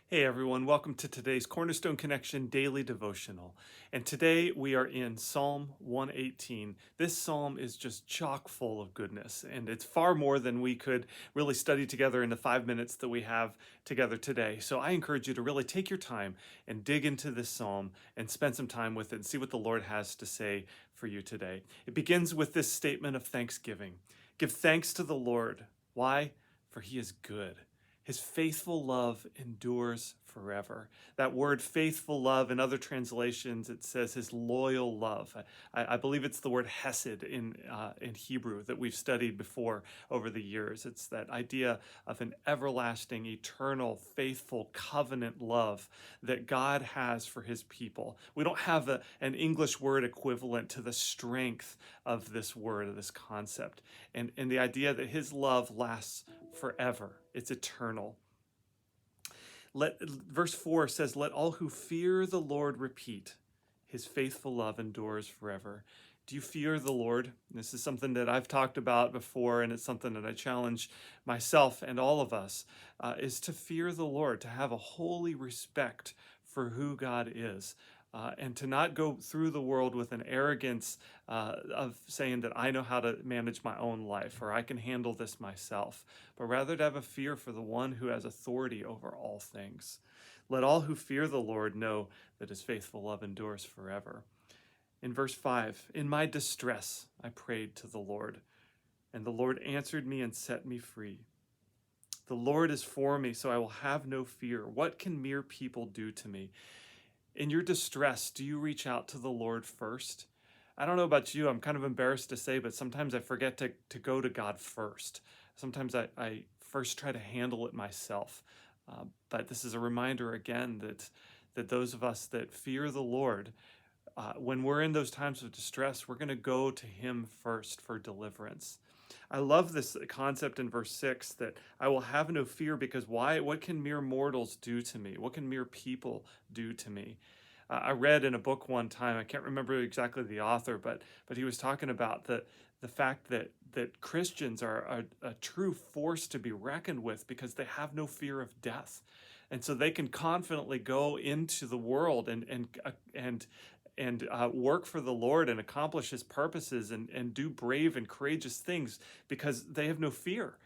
Hey everyone, welcome to today's Cornerstone Connection Daily Devotional. And today we are in Psalm 118. This psalm is just chock full of goodness, and it's far more than we could really study together in the 5 minutes that we have together today. So I encourage you to really take your time and dig into this psalm and spend some time with it and see what the Lord has to say for you today. It begins with this statement of thanksgiving. Give thanks to the Lord. Why? For he is good. His faithful love endures forever. That word faithful love, in other translations, it says his loyal love. I believe it's the word hesed in Hebrew that we've studied before over the years. It's that idea of an everlasting, eternal, faithful covenant love that God has for his people. We don't have an English word equivalent to the strength of this word, of this concept. And the idea that his love lasts forever. It's eternal. Verse 4 says, "Let all who fear the Lord repeat, his faithful love endures forever." Do you fear the Lord? This is something that I've talked about before, and it's something that I challenge myself and all of us, is to fear the Lord, to have a holy respect for who God is. And to not go through the world with an arrogance of saying that I know how to manage my own life or I can handle this myself, but rather to have a fear for the one who has authority over all things. Let all who fear the Lord know that his faithful love endures forever. In verse 5, "In my distress I prayed to the Lord, and the Lord answered me and set me free. The Lord is for me, so I will have no fear. What can mere people do to me?" In your distress, do you reach out to the Lord first? I don't know about you, I'm kind of embarrassed to say, but sometimes I forget to go to God first. Sometimes I first try to handle it myself. But this is a reminder again that those of us that fear the Lord, when we're in those times of distress, we're going to go to him first for deliverance. I love this concept in verse 6 that I will have no fear because why? What can mere mortals do to me? What can mere people do to me? I read in a book one time, I can't remember exactly the author, but he was talking about the fact that Christians are a true force to be reckoned with because they have no fear of death. And so they can confidently go into the world and work for the Lord and accomplish his purposes and do brave and courageous things because they have no fear.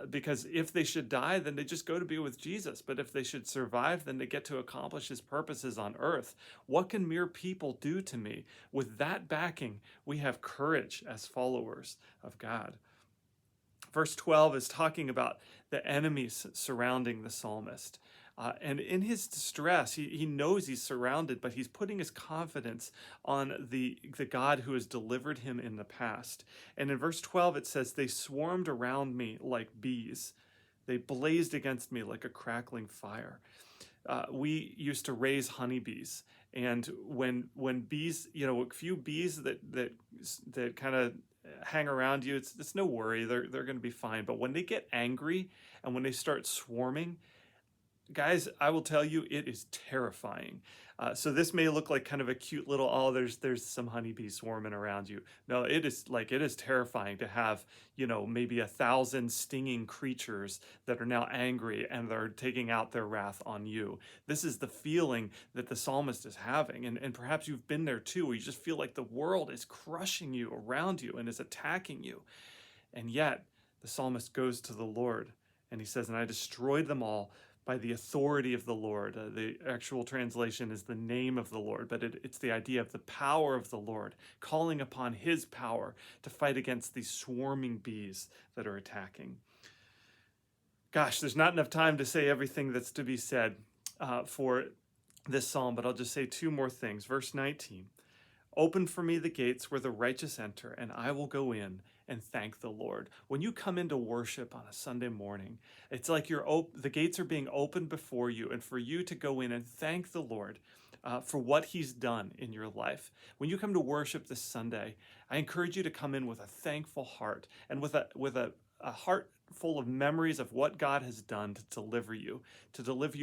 Because if they should die, then they just go to be with Jesus. But if they should survive, then they get to accomplish his purposes on earth. What can mere people do to me? With that backing, we have courage as followers of God. Verse 12 is talking about the enemies surrounding the psalmist. And in his distress, he knows he's surrounded, but he's putting his confidence on the God who has delivered him in the past. And in verse 12, it says, "They swarmed around me like bees. They blazed against me like a crackling fire." We used to raise honeybees. And when bees, a few bees that kind of hang around you, it's no worry. They're going to be fine. But when they get angry and when they start swarming, guys, I will tell you, it is terrifying. So this may look like kind of a cute little, oh, there's some honeybees swarming around you. No, it is terrifying to have, maybe 1,000 stinging creatures that are now angry and they're taking out their wrath on you. This is the feeling that the psalmist is having. And perhaps you've been there too, where you just feel like the world is crushing you around you and is attacking you. And yet the psalmist goes to the Lord and he says, "And I destroyed them all by the authority of the Lord." The actual translation is the name of the Lord, but it's the idea of the power of the Lord, calling upon his power to fight against these swarming bees that are attacking. Gosh, there's not enough time to say everything that's to be said for this psalm, but I'll just say two more things. Verse 19, "Open for me the gates where the righteous enter, and I will go in and thank the Lord." When you come into worship on a Sunday morning, it's like the gates are being opened before you, and for you to go in and thank the Lord for what he's done in your life. When you come to worship this Sunday, I encourage you to come in with a thankful heart and with a heart full of memories of what God has done to deliver you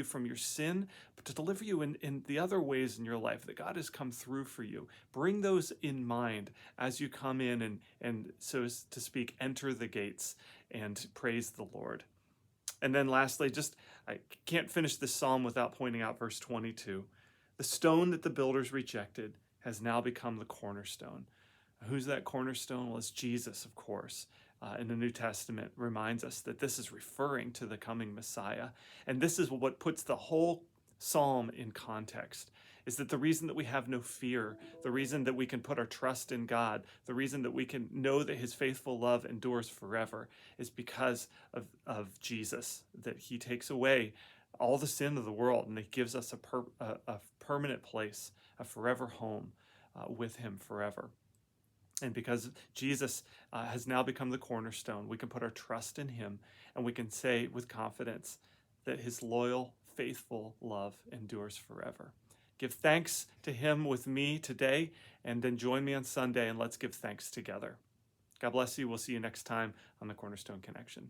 from your sin, but to deliver you in the other ways in your life that God has come through for you. Bring those in mind as you come in and so to speak, enter the gates and praise the Lord. And then lastly, I can't finish this psalm without pointing out verse 22. The stone that the builders rejected has now become the cornerstone. Who's that cornerstone? Well, it's Jesus, of course. In the New Testament reminds us that this is referring to the coming Messiah. And this is what puts the whole psalm in context, is that the reason that we have no fear, the reason that we can put our trust in God, the reason that we can know that his faithful love endures forever is because of Jesus, that he takes away all the sin of the world and he gives us a permanent place, a forever home with him forever. And because Jesus has now become the cornerstone, we can put our trust in him and we can say with confidence that his loyal, faithful love endures forever. Give thanks to him with me today, and then join me on Sunday and let's give thanks together. God bless you. We'll see you next time on the Cornerstone Connection.